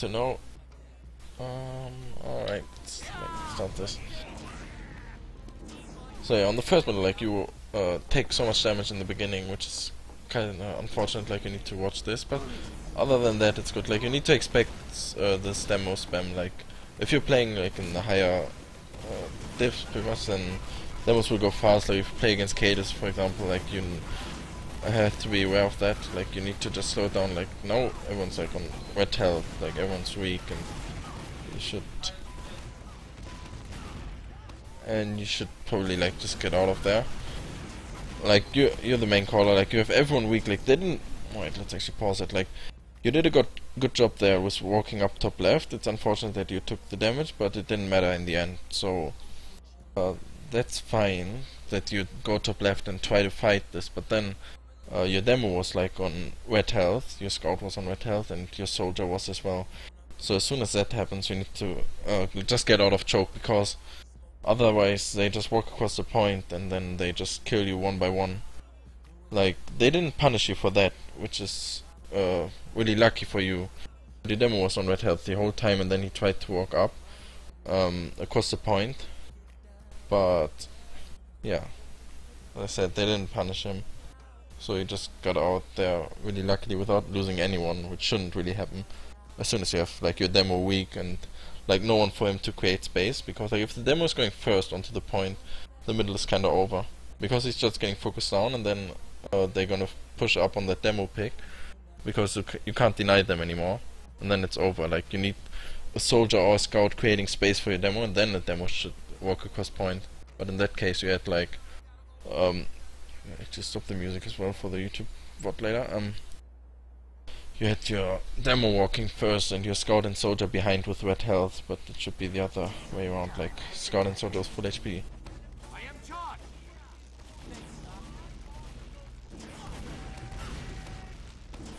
to know. Alright, let's start this. So yeah, on the first battle, like you take so much damage in the beginning, which is kind of unfortunate. Like you need to watch this, but other than that, it's good. Like you need to expect this demo spam. Like if you're playing like in the higher diffs, pretty much, then demos will go fast. Like if you play against Cadus, for example, like you have to be aware of that. Like you need to just slow down. Like now everyone's like on red health, like everyone's weak, and you should probably like just get out of there. Like you're the main caller. Like you have everyone weak. Like they didn't. Wait, let's actually pause it. Like you did a good job there with walking up top left. It's unfortunate that you took the damage, but it didn't matter in the end. So that's fine that you go top left and try to fight this. But then your demo was like on red health. Your scout was on red health, and your soldier was as well. So as soon as that happens, you need to just get out of choke, because otherwise they just walk across the point and then they just kill you one by one. Like they didn't punish you for that, which is really lucky for you. The demo was on red health the whole time, and then he tried to walk up across the point. But yeah, as I said, they didn't punish him, so he just got out there really luckily without losing anyone, which shouldn't really happen. As soon as you have like your demo weak and like no one for him to create space, because like if the demo is going first onto the point, the middle is kinda over, because he's just getting focused down, and then they're gonna push up on that demo pick, because you can't deny them anymore, and then it's over. Like you need a soldier or a scout creating space for your demo, and then the demo should walk across point. But in that case you had like just stop the music as well for the YouTube VOD later. You had your demo walking first and your scout and soldier behind with red health, but it should be the other way around, like scout and soldier with full HP.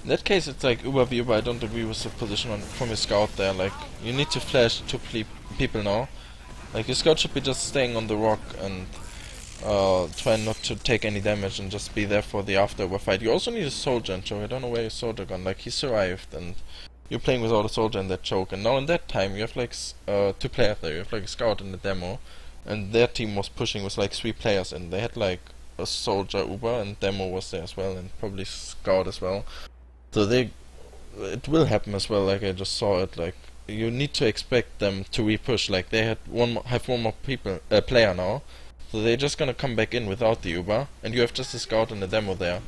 In that case it's like Uber v Uber. I don't agree with the position from your scout there. Like you need to flash two people now. Like your scout should be just staying on the rock and try not to take any damage and just be there for the after fight. You also need a soldier in choke. I don't know where your soldier gone. Like he survived, and you're playing without a soldier in that choke. And now in that time you have like two players there. You have like a scout in the demo, and their team was pushing with like 3 players, and they had like a soldier Uber, and demo was there as well, and probably scout as well. So it will happen as well. Like I just saw it. Like you need to expect them to repush. Like they have one more player now. So they're just gonna come back in without the Uber, and you have just a scout and a demo there.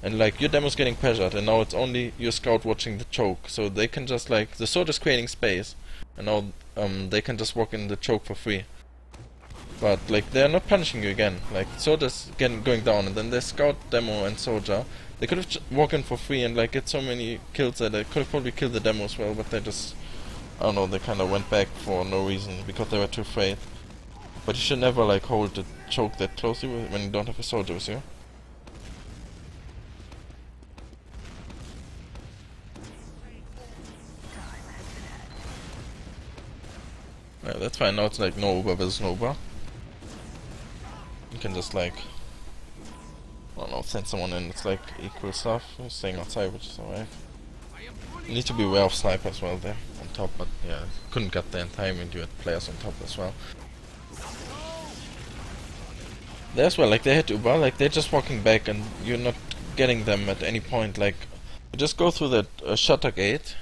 And like your demo's getting pressured, and now it's only your scout watching the choke. So they can just like, the soldier's creating space, and now they can just walk in the choke for free. But like they're not punishing you again. Like soldier's going down, and then there's scout, demo, and soldier. They could have walked in for free and like get so many kills that they could have probably killed the demo as well, but they just, I don't know, they kind of went back for no reason because they were too afraid. But you should never like hold the choke that closely when you don't have a soldier with you. Yeah, that's fine. Now it's like no Uber versus no Uber. You can just like, I don't know, send someone in. It's like equal stuff. You're staying outside, which is alright. You need to be aware of sniper as well there on top, but yeah, couldn't get there in time, and you had players on top as well. There as well, like they had Uber, like they're just walking back and you're not getting them at any point. Like you just go through that shutter gate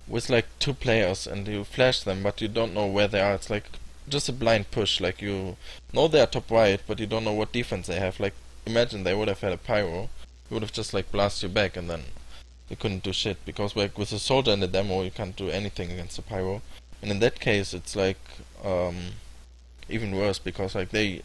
with like 2 players and you flash them, but you don't know where they are. It's like just a blind push. Like you know they are top right, but you don't know what defense they have. Like imagine they would have had a pyro, you would have just like blasted you back, and then you couldn't do shit, because like with a soldier in the demo you can't do anything against the pyro. And in that case it's like even worse, because like you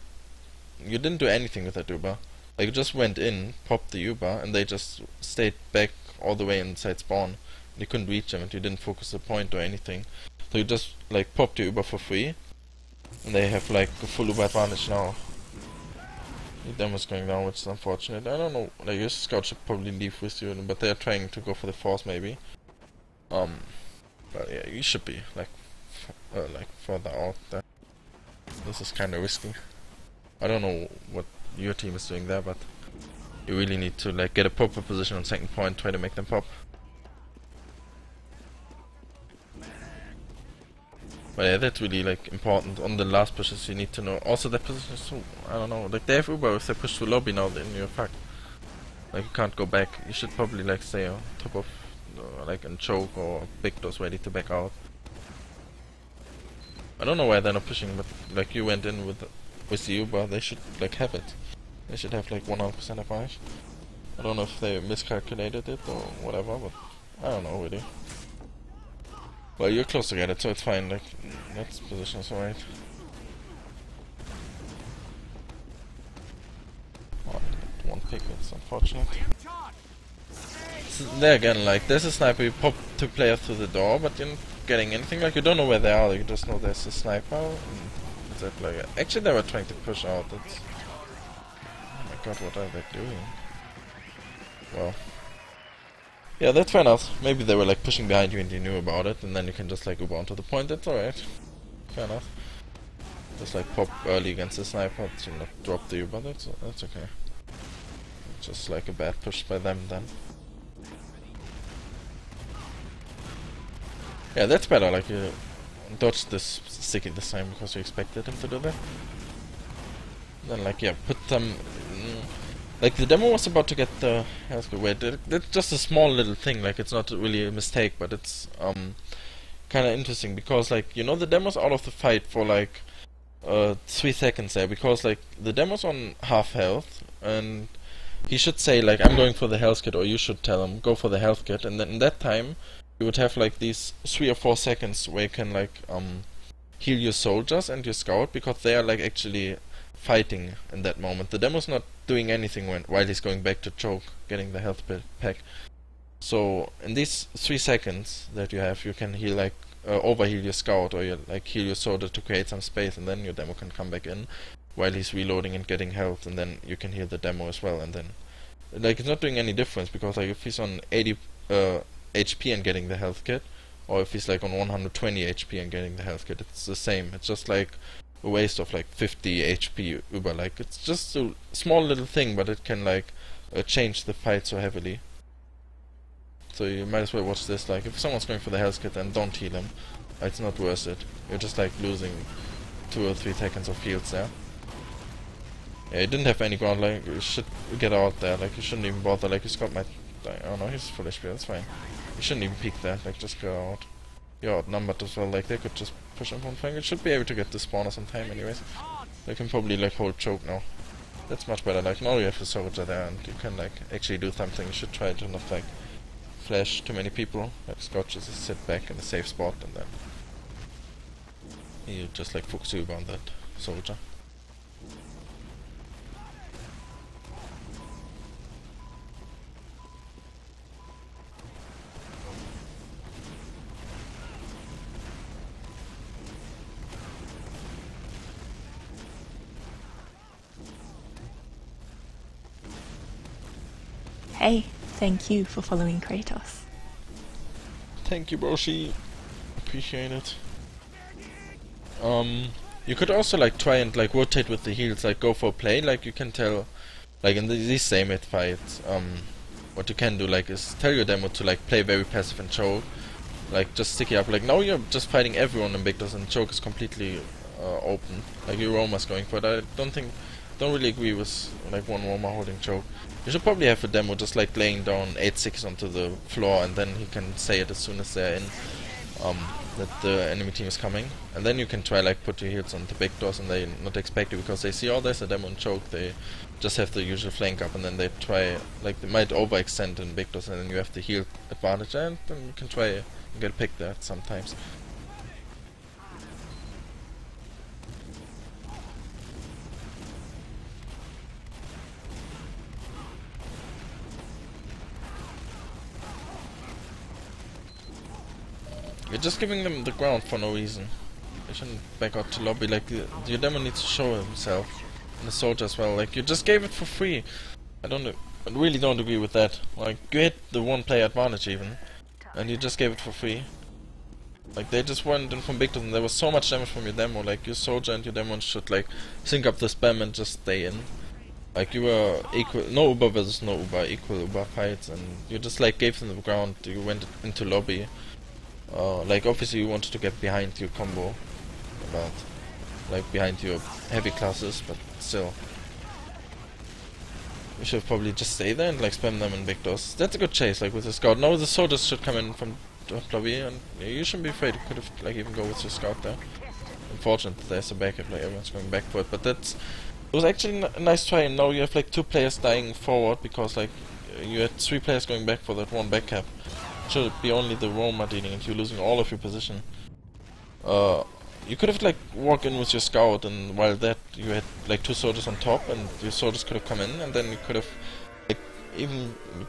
didn't do anything with that Uber. Like you just went in, popped the Uber, and they just stayed back all the way inside spawn. You couldn't reach them, and you didn't focus the point or anything. So you just like popped the Uber for free, and they have like a full Uber advantage now. The demo's going down, which is unfortunate. I don't know, like your scout should probably leave with you, but they're trying to go for the force maybe. But yeah, you should be like further out there. This is kind of risky. I don't know what your team is doing there, but you really need to like get a proper position on second point, try to make them pop. But yeah, that's really like important. On the last pushes you need to know. Also that position is so, I don't know, like they have Uber, if they push to lobby now then you're fucked. Like you can't go back. You should probably like stay on top of like in choke or big doors ready to back out. I don't know why they're not pushing, but like you went in with the Uber, they should like have it. They should have like 100% advantage. I don't know if they miscalculated it or whatever, but I don't know really. Well, you're close to get it, so it's fine. Like that's position is alright. Oh, one pick, it's unfortunate. So there again, like there's a sniper, you pop two players through the door, but you're not getting anything. Like you don't know where they are, you just know there's a sniper. And that's like actually they were trying to push out. That's, oh my god, what are they doing? Well, yeah, that's fair enough. Maybe they were like pushing behind you and you knew about it, and then you can just like Uber onto the point. That's alright. Fair enough. Just like pop early against the sniper to not drop the Uber. That's okay. Just like a bad push by them then. Yeah, that's better. Like you dodged this sticky this time because you expected him to do that. Then like yeah, put them. Like the demo was about to get the wait. It's just a small little thing. Like it's not really a mistake, but it's kind of interesting because like you know the demo's out of the fight for like 3 seconds there because like the demo's on half health and he should say like I'm going for the health kit, or you should tell him go for the health kit, and then in that time you would have like these 3 or 4 seconds where you can like heal your soldiers and your scout because they are like actually fighting in that moment. The demo's not doing anything while he's going back to choke, getting the health pack. So in these 3 seconds that you have, you can heal like overheal your scout, or you like heal your soldier to create some space, and then your demo can come back in while he's reloading and getting health, and then you can heal the demo as well. And then like it's not doing any difference because like if he's on 80 HP and getting the health kit, or if he's like on 120 HP and getting the health kit, it's the same. It's just like a waste of like 50 HP Uber. Like it's just a small little thing, but it can like change the fight so heavily. So you might as well watch this. Like if someone's going for the health kit, then don't heal him. It's not worth it. You're just like losing 2 or 3 seconds of heals there. Yeah, he didn't have any ground. Like you should get out there. Like you shouldn't even bother. Like he's got my. I don't know. He's full HP. That's fine. You shouldn't even peek there. Like just go out. You're outnumbered as well. Like they could just push him from flank. It should be able to get the spawners in time anyways. They can probably like hold choke now. That's much better. Like now you have the soldier there and you can like actually do something. You should try to not like flash too many people. Like Scott just sit back in a safe spot, and then you just like focus Uber on that soldier. Hey, thank you for following Kratos. Thank you, Broshi. Appreciate it. You could also like try and like rotate with the heals, like go for a play. Like you can tell, like in these same fights, what you can do like is tell your demo to like play very passive and choke, like just stick it up. Like now you're just fighting everyone in Victors and choke is completely open. Like your Roma's going for it. I don't really agree with like one Roma holding choke. You should probably have a demo just like laying down 8-6 onto the floor, and then he can say it as soon as they're in, that the enemy team is coming. And then you can try like put your heals on the big doors, and they not expect you because they see, oh, there's a demo and choke. They just have the usual flank up, and then they try, like they might overextend in big doors, and then you have the heal advantage, and then you can try and get picked there sometimes. You're just giving them the ground for no reason. They shouldn't back out to lobby. Like your demo needs to show himself, and the soldier as well. Like you just gave it for free. I really don't agree with that. Like you hit the one player advantage even, and you just gave it for free. Like they just went in from Victors, and there was so much damage from your demo. Like your soldier and your demo should like sync up the spam and just stay in. Like you were equal, no Uber versus no Uber, equal Uber fights, and you just like gave them the ground. You went into lobby. Like obviously you wanted to get behind your combo, but like behind your heavy classes, but still. We should probably just stay there and like spam them in victors. That's a good chase, like with the scout. Now the soldiers should come in from lobby, and you shouldn't be afraid. You could have like even go with your scout there. Unfortunate that there's a backup, like everyone's going back for it, but it was actually a nice try. And now you have like 2 players dying forward because like you had 3 players going back for that one backup. Should be only the Roma dealing and you're losing all of your position. You could have like walked in with your scout, and while that you had like 2 soldiers on top, and your soldiers could have come in, and then you could have like you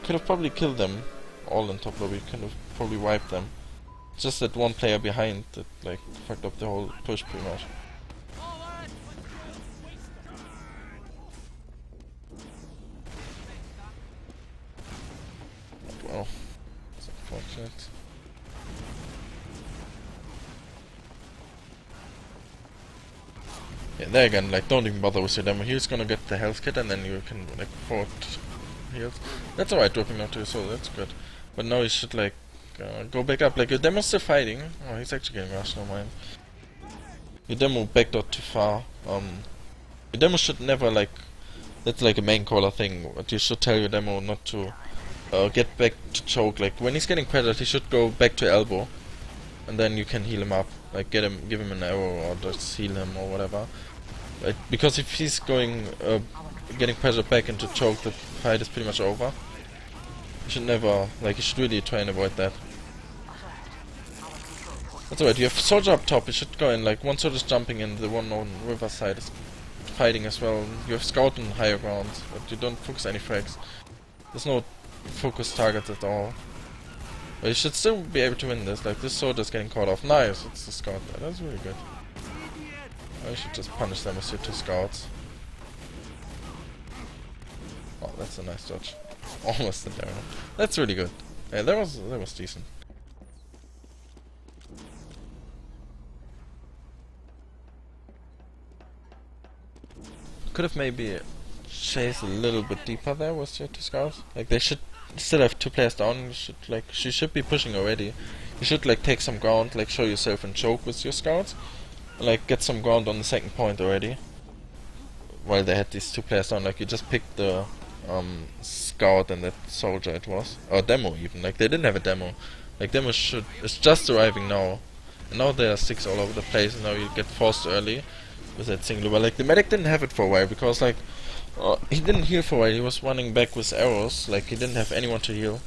could have probably killed them all in top lobby. You could have probably wiped them. Just that one player behind that like fucked up the whole push pretty much. Well, it's unfortunate. Yeah, there again, like don't even bother with your demo. He's gonna get the health kit and then you can like forward heals. That's alright, dropping now to your soul, that's good. But now you should like go back up. Like your demo's still fighting. Oh, he's actually getting rushed, no mind. Your demo backed out too far. Your demo should never like, that's like a main caller thing, but you should tell your demo not to get back to choke. Like when he's getting pressured, he should go back to elbow, and then you can heal him up. Like give him an arrow or just heal him or whatever. Like, because if he's going getting pressured back into choke, the fight is pretty much over. You should never, like, you should really try and avoid that. That's alright, you have soldier up top, you should go in, like, one soldier's jumping in, the one on river side is fighting as well. You have scout on higher grounds, but you don't focus any frags. There's no focus targets at all. But you should still be able to win this, like, this soldier's getting caught off. Nice, it's the scout there, that's really good. I should just punish them with your 2 scouts. Oh, that's a nice dodge. Almost a down. That's really good. Yeah, that was decent. Could have maybe chased a little bit deeper there with your 2 scouts. Like they should still have 2 players down. You should like she should be pushing already. You should like take some ground, like show yourself and choke with your scouts. Like get some ground on the second point already. While they had these 2 players down, like you just picked the scout and that soldier it was, or demo even. Like they didn't have a demo. Like demo is just arriving now, and now there are 6 all over the place. And now you get forced early with that single. But like the medic didn't have it for a while because like he didn't heal for a while. He was running back with arrows. Like he didn't have anyone to heal.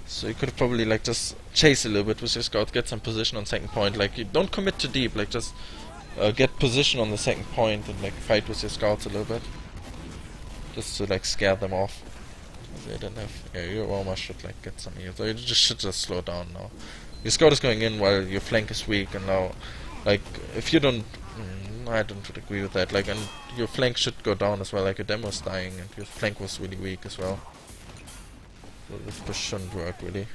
So you could have probably like just chase a little bit with your scout, get some position on second point. Like you don't commit too deep. Like just get position on the second point and like fight with your scouts a little bit, just to like scare them off. They didn't have. Yeah, your Roma should like get some heals. So you should just slow down now. Your scout is going in while your flank is weak, and now, like if you don't, I don't agree with that. Like, and your flank should go down as well. Like your demo is dying, and your flank was really weak as well. So this push shouldn't work really.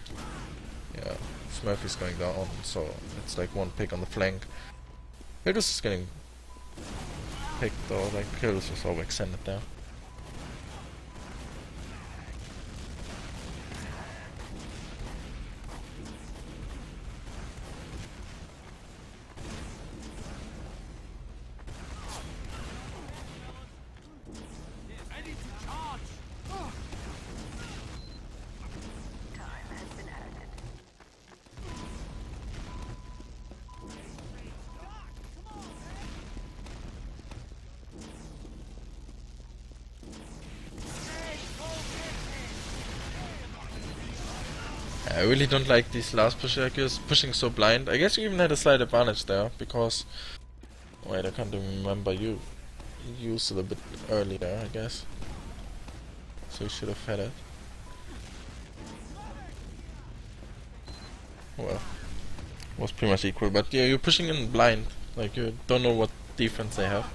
Yeah, Smurfy's going down, so it's like 1 pick on the flank. Hildos is getting picked, or like Hildos was overextended there. I really don't like these last pushers pushing so blind. I guess you even had a slight advantage there, because... Wait, I can't even remember. You used it a bit earlier, I guess. So you should have had it. Well, it was pretty much equal, but yeah, you're pushing in blind. Like, you don't know what defense they have.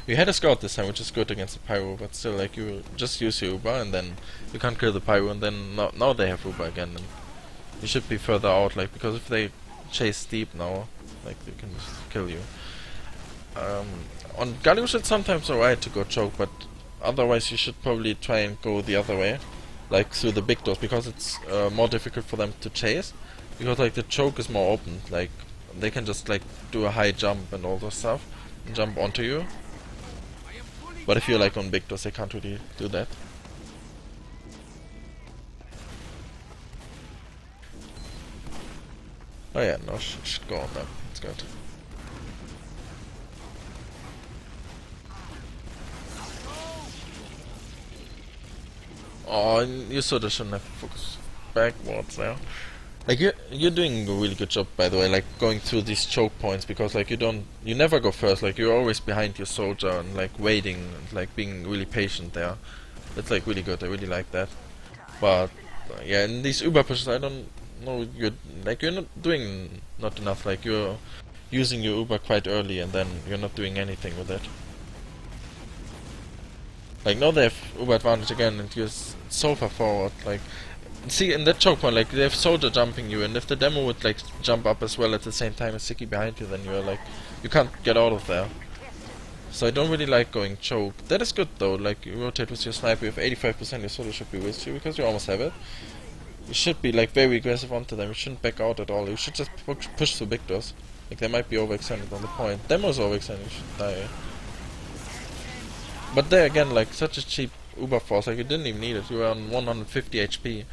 You had a scout this time, which is good against the Pyro, but still, like, you just use your Uber, and then you can't kill the Pyro, and then now they have Uber again. And you should be further out, like, because if they chase deep now, like, they can just kill you. On Gallius it's sometimes alright to go choke, but otherwise you should probably try and go the other way, like through the big doors, because it's more difficult for them to chase. because like the choke is more open. Like they can just like do a high jump and all that stuff and jump onto you. But if you're like on big doors, they can't really do that. Oh yeah, no, should go on them. It's good. Oh, you sort of shouldn't have focused backwards there. Like you're doing a really good job, by the way. Like going through these choke points, because like you never go first. Like you're always behind your soldier and like waiting and like being really patient there. That's like really good. I really like that. But yeah, in these Uber pushes, I don't know. You're not doing not enough. Like you're using your Uber quite early, and then you're not doing anything with it. Like now they have Uber advantage again, and you're so far forward. Like see in that choke point, like they have soldier jumping you, and if the demo would like jump up as well at the same time as Siki behind you, then you're like you can't get out of there. So I don't really like going choke. That is good though. Like you rotate with your sniper, you have 85%. Your soldier should be with you because you almost have it. You should be like very aggressive onto them. You shouldn't back out at all. You should just push through big doors. Like they might be overextended on the point. Demo's overextended. You should die. But there again, like such a cheap Uber force. Like you didn't even need it. You were on 150 HP,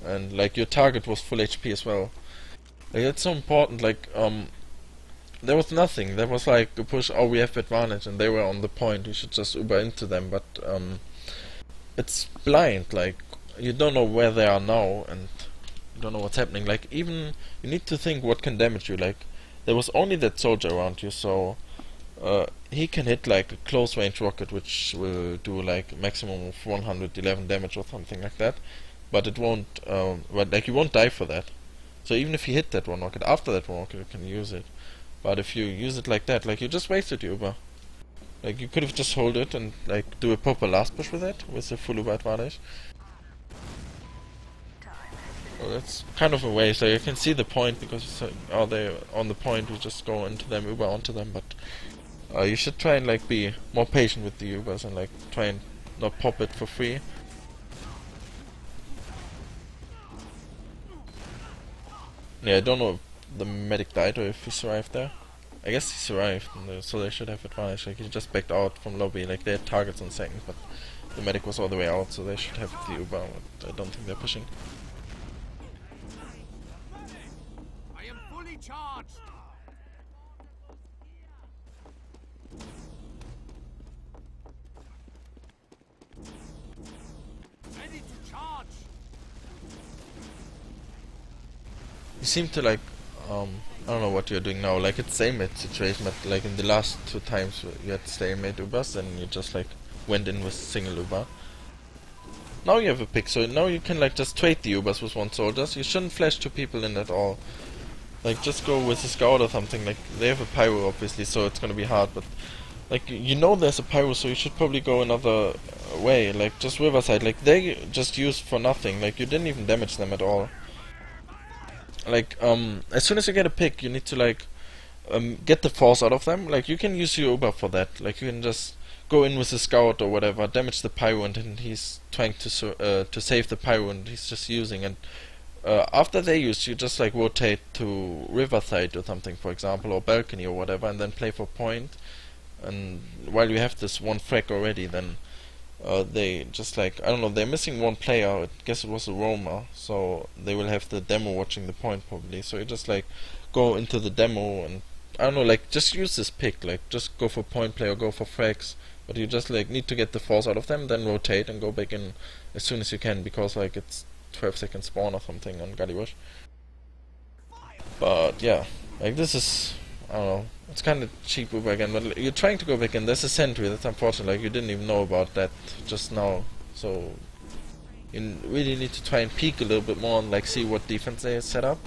and like your target was full HP as well. Like it's so important. Like there was nothing. There was like a push. Oh, we have advantage, and they were on the point. You should just Uber into them. But it's blind. Like you don't know where they are now, and you don't know what's happening. Like even you need to think what can damage you. Like there was only that soldier around you, so he can hit like a close range rocket, which will do like maximum of 111 damage or something like that. But it won't. But like you won't die for that. So even if you hit that one rocket, after that one rocket, you can use it. But if you use it like that, like you just wasted your Uber. Like you could have just hold it and like do a proper last push with it with the full Uber advantage. Well, that's kind of a waste. Like you can see the point because it's like, oh, they're on the point. We just go into them, Uber onto them. But you should try and like be more patient with the Ubers and like try and not pop it for free. Yeah, I don't know if the medic died or if he survived there. I guess he survived, so they should have advantage. Like he just backed out from lobby. Like they had targets on second, but the medic was all the way out, so they should have the Uber. But I don't think they're pushing. I am fully charged. Ready to charge. You seem to like, I don't know what you're doing now. Like it's stalemate situation, but like in the last 2 times you had stalemate Ubers, and you just like went in with single Uber. Now you have a pick, so now you can like just trade the Ubers with one soldier. You shouldn't flash 2 people in at all. Like just go with a scout or something. Like they have a pyro obviously, so it's gonna be hard. But like you know there's a pyro, so you should probably go another way. Like just riverside. Like they just used for nothing. Like you didn't even damage them at all. Like as soon as you get a pick, you need to like get the force out of them. Like you can use your Uber for that. Like you can just go in with a scout or whatever, damage the pyro, and then he's trying to save the pyro, and he's just using. And after they use, you just like rotate to riverside or something, for example, or balcony or whatever, and then play for point. And while you have this one frag already, then they just like, I don't know, they're missing one player. I guess it was a roamer, so they will have the demo watching the point probably. So you just like go into the demo and I don't know, like just use this pick, like just go for point play or go for frags. But you just like need to get the force out of them, then rotate and go back in as soon as you can, because like it's 12-second spawn or something on Gully Rush. But yeah, like this is, I don't know, it's kind of cheap Uber again, but you're trying to go back in. There's a sentry, that's unfortunate. Like you didn't even know about that just now, so you really need to try and peek a little bit more and like see what defense they set up,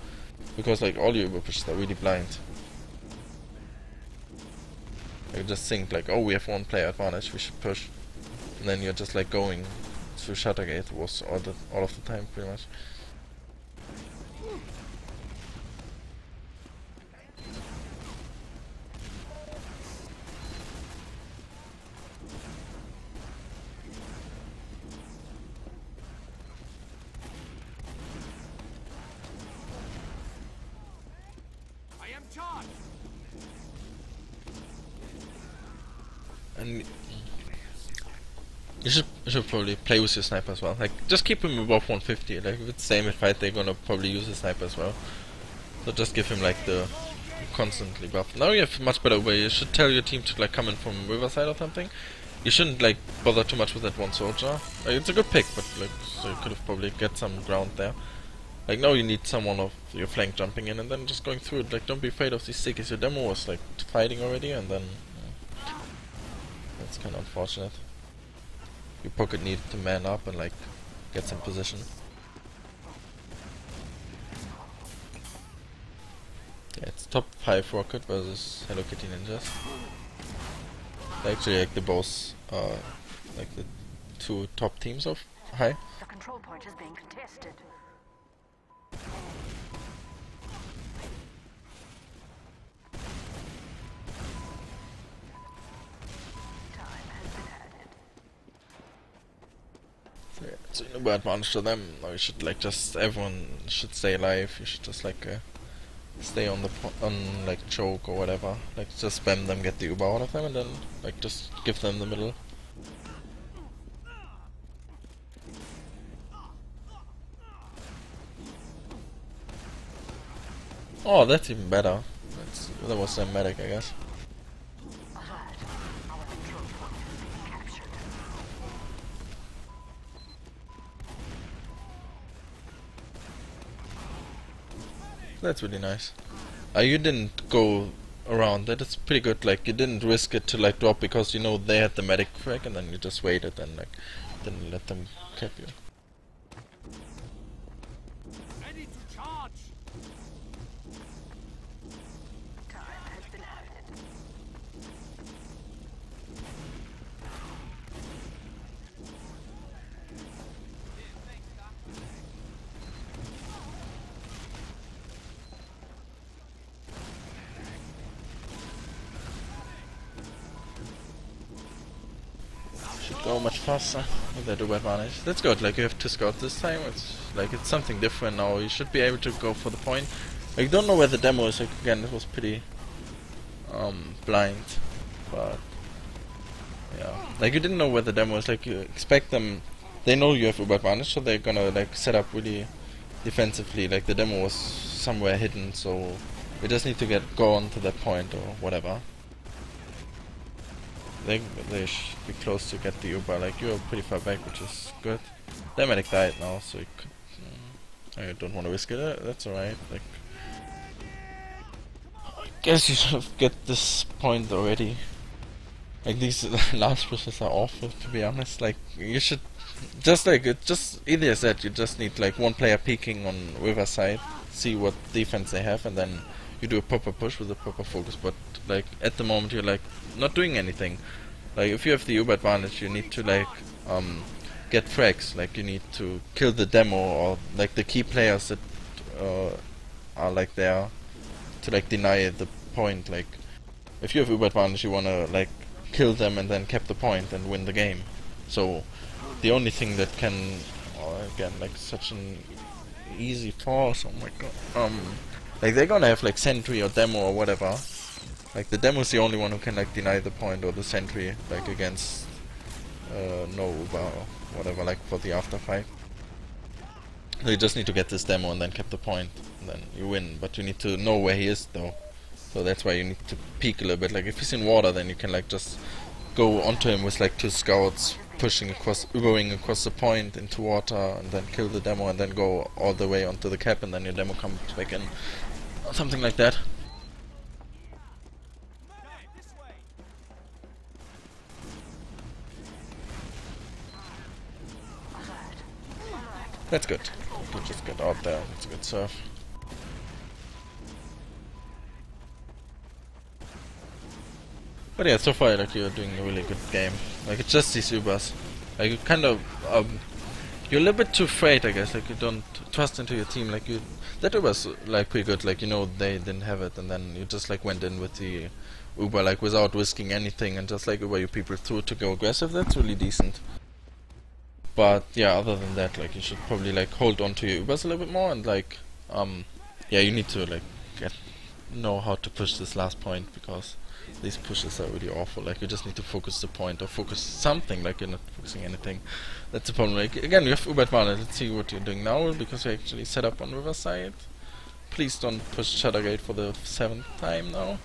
because like all your Uber pushes are really blind. You just think like, oh, we have one player advantage, we should push, and then you're just like going through Shuttergate was all of the time pretty much. charged. And you should probably play with your sniper as well. Like, just keep him above 150. Like, if it's same in fight, they're gonna probably use a sniper as well. So just give him like the constantly buff. Now you have much better way. You should tell your team to like come in from riverside or something. You shouldn't like bother too much with that one soldier. Like, it's a good pick, but like, so you could have probably get some ground there. Like, now you need someone of your flank jumping in and then just going through it. Like, don't be afraid of these stickies. Your demo was like fighting already, and then that's kind of unfortunate. Your pocket needed to man up and like get some position. Yeah, it's top 5 rocket versus Hello Kitty ninjas. Actually, like the both, like the 2 top teams of high. The control point is being contested. Time has been added. So yeah, it's an Uber advantage to them. Now you should like everyone should stay alive. You should just like stay on the like choke or whatever. Like just spam them, get the Uber out of them, and then like just give them the middle. Oh, that's even better. That was their medic, I guess. Alert. Our control point is being captured. That's really nice. You didn't go around. That is pretty good. Like, you didn't risk it to like drop because you know they had the medic frag, and then you just waited and like didn't let them cap you. Ready to charge. Time has been added. Should go much faster with that Uber advantage. That's good. Like, you have 2 scouts this time. It's like it's something different now. You should be able to go for the point. Like, don't know where the demo is. Like, again, it was pretty blind, but yeah. Like, you didn't know where the demo is. Like, you expect them. They know you have Uber advantage, so they're gonna like set up really defensively. Like, the demo was somewhere hidden, so we just need to go on to that point or whatever. They should be close to get the Uber. Like, you're pretty far back, which is good. Their medic died now, so you could. I don't want to risk it. That's alright. Like, I guess you should have get this point already. Like, these last pushes are awful, to be honest. Like, you should just like it. Just either as that, you just need like one player peeking on riverside, see what defense they have, and then you do a proper push with a proper focus. But like at the moment, you're like not doing anything. Like, if you have the Uber advantage, you need to like get frags. Like, you need to kill the demo or like the key players that are like there to like deny the point. Like, if you have Uber advantage, you wanna like kill them and then cap the point and win the game. So the only thing that can, again, like such an easy force. Oh my god. Like, they're gonna have like sentry or demo or whatever. Like, the demo is the only one who can like deny the point, or the sentry, like against no Uber or whatever, like for the after fight. So you just need to get this demo and then cap the point, and then you win. But you need to know where he is though. So that's why you need to peek a little bit. Like, if he's in water, then you can like just go onto him with like 2 scouts, pushing across, Ubering across the point into water, and then kill the demo, and then go all the way onto the cap, and then your demo comes back in, or something like that. That's good. You just get out there. It's a good serve. But yeah, so far like you're doing a really good game. Like, it's just these Ubers. Like, you kind of you're a little bit too afraid, I guess. Like, you don't trust into your team. Like, that Uber's like pretty good. Like, you know they didn't have it, and then you just like went in with the Uber like without risking anything, and just like Uber your people through to go aggressive. That's really decent. But yeah, other than that, like, you should probably like hold on to your Ubers a little bit more, and like yeah, you need to like get know how to push this last point, because these pushes are really awful. Like, you just need to focus the point or focus something, like you're not focusing anything. That's the problem. Like, again, you have Uber advantage. Let's see what you're doing now, because you actually set up on Riverside. Please don't push Shadowgate for the 7th time now.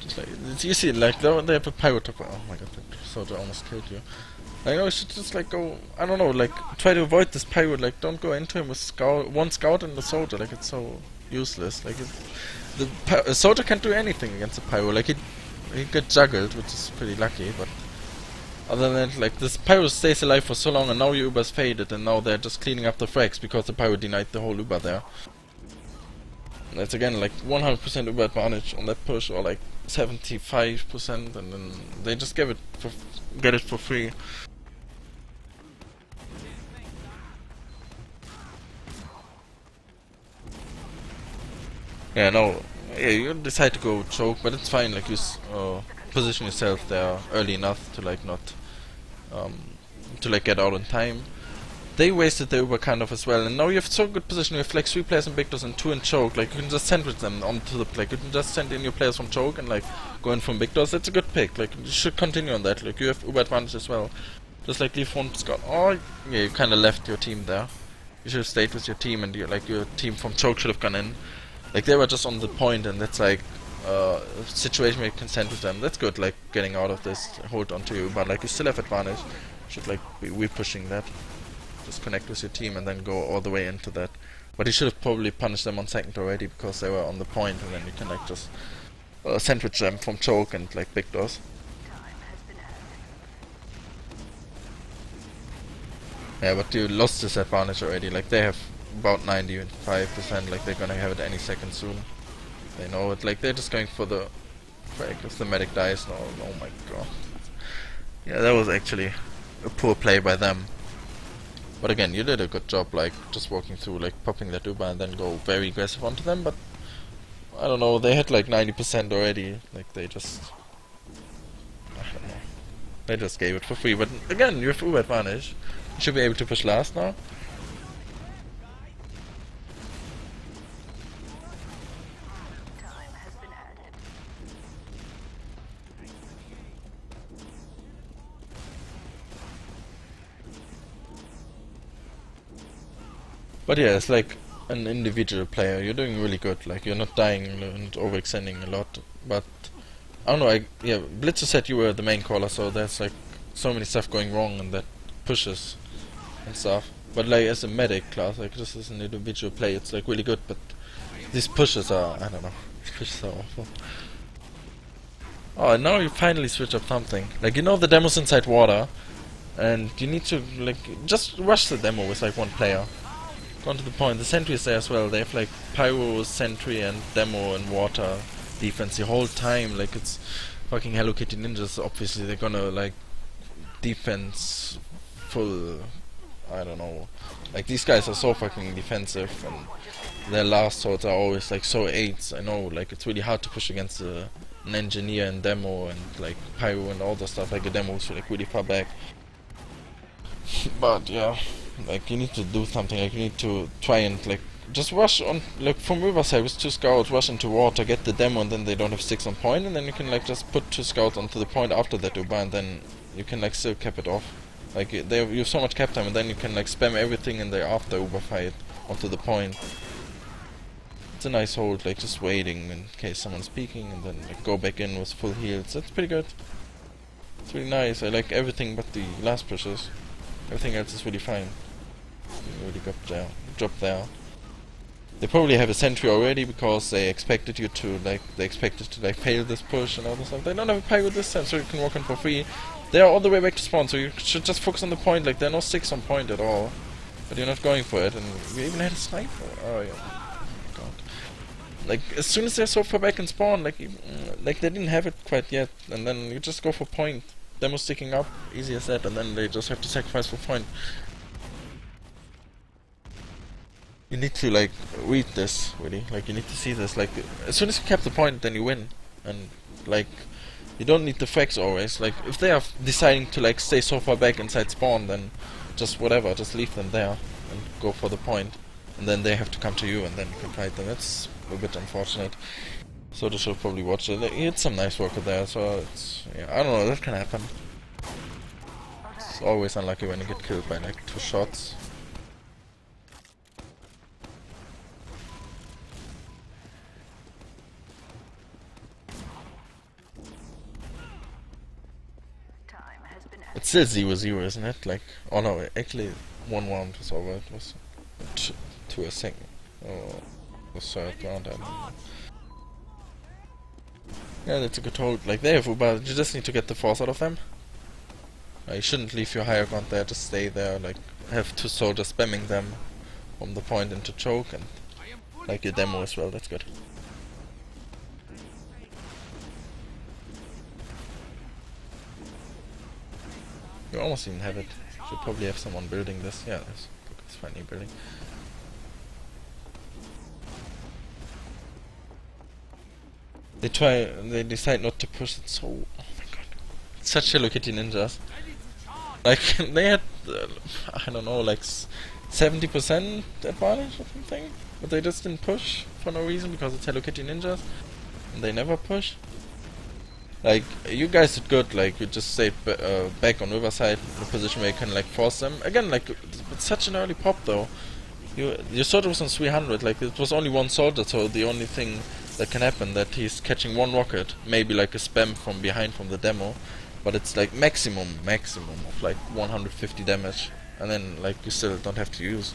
Just like, you see, like, they have a pirate top. Oh my god, that soldier almost killed you. Like, no, you should just, like, go, I don't know, like, try to avoid this pirate. Like, don't go into him with one scout and the soldier. Like, it's so useless. Like, the soldier can't do anything against the pyro. Like, he got juggled, which is pretty lucky, but other than that, like, this pyro stays alive for so long, and now your Uber's faded, and now they're just cleaning up the frags because the pyro denied the whole Uber there. And that's again like 100% Uber advantage on that push, or like 75%, and then they just get it for free. Yeah, no, yeah, you decide to go choke, but it's fine. Like, you position yourself there early enough to like not to like get out on time. They wasted the Uber kind of as well, and now you have so good position. You have like 3 players in Victors and 2 in choke. Like, you can just sandwich them onto the play. You can just send in your players from choke and like go in from Victors. That's a good pick. Like, you should continue on that. Like, you have Uber advantage as well. Just like leave one scout. Oh yeah, you kind of left your team there. You should have stayed with your team, and your team from choke should have gone in. Like, they were just on the point, and that's like a situation where you can send with them. That's good, like, getting out of this, hold on to you, but like, you still have advantage. You should like be pushing that. Just connect with your team and then go all the way into that. But you should have probably punished them on second already, because they were on the point, and then you can like just sandwich them from choke and like Victors. Yeah, but you lost this advantage already. Like, they have about 95%, like they're gonna have it any second soon. They know it. Like, they're just going for the frag if the medic dies. No, oh my god. Yeah, that was actually a poor play by them. But again, you did a good job, like, just walking through, like, popping that Uber and then go very aggressive onto them, but I don't know, they had like 90% already. Like, they just, I don't know, they just gave it for free. But again, you have Uber advantage. You should be able to push last now. But yeah, it's like an individual player. You're doing really good. Like, you're not dying and overextending a lot. But I don't know. Yeah, Blitzer said you were the main caller, so there's like so many stuff going wrong and that pushes and stuff. But like, as a medic class, like, this is an individual play. It's like really good. But these pushes are, I don't know. These pushes are awful. Oh, and now you finally switch up something. Like, you know the demo's inside water, and you need to like just rush the demo with like one player. Gone to the point. The sentry is there as well. They have like pyro, sentry, and demo and water defense the whole time. Like, it's fucking Hello Kitty ninjas. Obviously, they're gonna like defense full. I don't know. Like, these guys are so fucking defensive, and their last swords are always like so 8s. I know. Like, it's really hard to push against an engineer and demo and like pyro and all the stuff. Like, a demo is like really far back. But yeah. Like, you need to do something. Like, you need to try and like just rush on, like, from Riverside with 2 scouts, rush into water, get the demo, and then they don't have 6 on point, and then you can like just put 2 scouts onto the point after that Uber, and then you can like still cap it off. Like, you have so much cap time, and then you can like spam everything in the after Uber fight onto the point. It's a nice hold, like just waiting in case someone's peeking, and then like go back in with full heals. That's pretty good. It's really nice. I like everything but the last pushes. Everything else is really fine. You really got there, job there. They probably have a sentry already because they expected you to like fail this push and all this stuff. They don't have a pyro this time, so you can walk in for free. They are all the way back to spawn, so you should just focus on the point. Like, there are no 6 on point at all, but you're not going for it, and you even had a sniper. Oh yeah, oh god. Like, as soon as they're so far back in spawn, like they didn't have it quite yet, and then you just go for point. Demo sticking up, easy as that, and then they just have to sacrifice for point. You need to like read this really. Like, you need to see this. Like, as soon as you cap the point, then you win, and like You don't need the frags always. Like, if they are deciding to like stay so far back inside spawn, then just whatever, just leave them there and go for the point. And then they have to come to you, and then you can fight them. It's a bit unfortunate. So they should probably watch it. He had some nice worker there, so it's, yeah, I don't know, that can happen. It's always unlucky when you get killed by like 2 shots. It's still 0-0, isn't it? Like, oh no, actually 1 round was over. It was to a second, or the 3rd round. I don't know. Yeah, that's a good hold. Like, they have Uber, you just need to get the force out of them. You shouldn't leave your higher ground there, just stay there. Like, have 2 soldiers spamming them from the point into choke, and like your demo as well. That's good. You almost even have it. Should probably have someone building this. Yeah, it's finally building. They decide not to push it, so... Oh my god. Such Hello Kitty ninjas. Like, they had, I don't know, like 70% advantage or something? But they just didn't push for no reason, because it's Hello Kitty ninjas. And they never push. Like, you guys did good, like, you just stayed back on Riverside in a position where you can, like, force them. Again, like, it's such an early pop, though. Your soldier was on 300, like, it was only 1 soldier, so the only thing that can happen that he's catching 1 rocket, maybe like a spam from behind from the demo, but it's like maximum of like 150 damage, and then like you still don't have to use.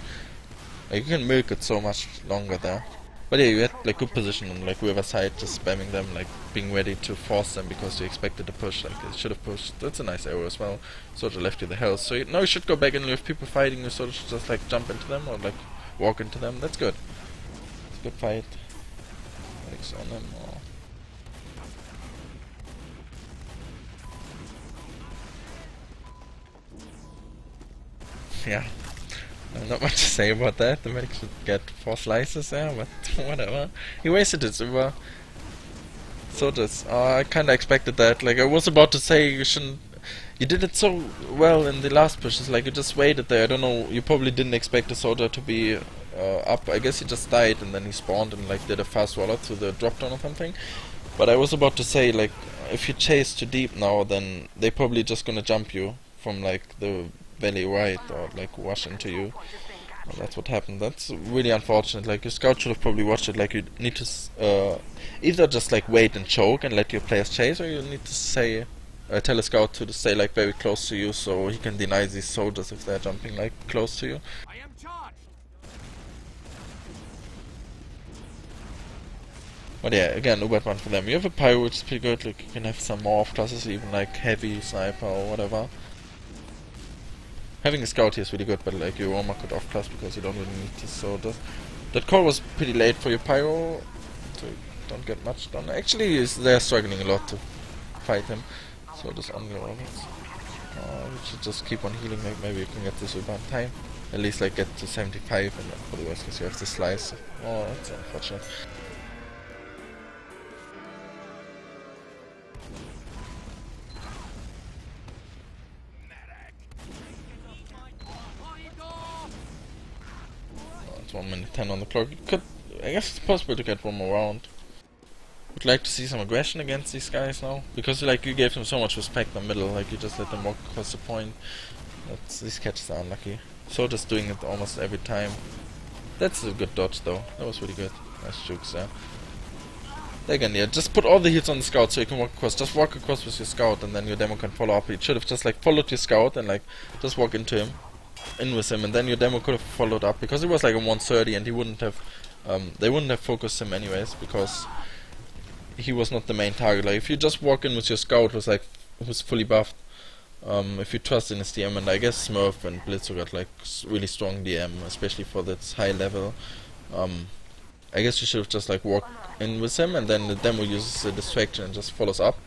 Like, you can milk it so much longer there. But yeah, you had like good position on like whoever side, just spamming them, like being ready to force them because you expected a push, like it should have pushed. That's a nice arrow as well. Sort of left you the health. So now you should go back, and if people fighting, you sort of should just like jump into them or like walk into them. That's good. It's a good fight. Medics on them or... Yeah. Not much to say about that. The medic should get 4 slices there, but whatever. He wasted it over. So just, I kinda expected that. Like, I was about to say you shouldn't... You did it so well in the last push. It's like you just waited there. I don't know, you probably didn't expect the soldier to be up. I guess he just died and then he spawned and like did a fast rollout to the drop down or something. But I was about to say, like, if you chase too deep now, then they probably just gonna jump you from like the valley right or like wash into you. Well, that's what happened. That's really unfortunate. Like, your scout should have probably watched it. Like, you need to either just like wait and choke and let your players chase, or you need to say tell a scout to stay like very close to you so he can deny these soldiers if they're jumping like close to you. I am charged. But yeah, again, no bad one for them. You have a pyro, which is pretty good. Like, you can have some more off classes, even like heavy sniper or whatever. Having a scout here is really good, but like your Roma could off class because you don't really need this. So that call was pretty late for your pyro, so you don't get much done. Actually, they're struggling a lot to fight him. So just on your robots. You should just keep on healing. Like, maybe you can get this with one time. At least like get to 75, and then for the worst case you have the slice. Oh, that's unfortunate. It's 1 minute 10 on the clock. I guess it's possible to get 1 more round. Would like to see some aggression against these guys now, because like you gave them so much respect in the middle, like you just let them walk across the point. These catches are unlucky. So just doing it almost every time. That's a good dodge though. That was really good. Nice jukes there. Again, yeah, just put all the hits on the scout so you can walk across. Just walk across with your scout, and then your demo can follow up. You should have just like followed your scout and like just walk into him, in with him, and then your demo could have followed up, because it was like a 130 and he wouldn't have they wouldn't have focused him anyways, because he was not the main target. Like, if you just walk in with your scout who's fully buffed, if you trust in his DM, and I guess Smurf and Blitzer got like really strong DM, especially for this high level, I guess you should have just like walked in with him, and then the demo uses a distraction and just follows up.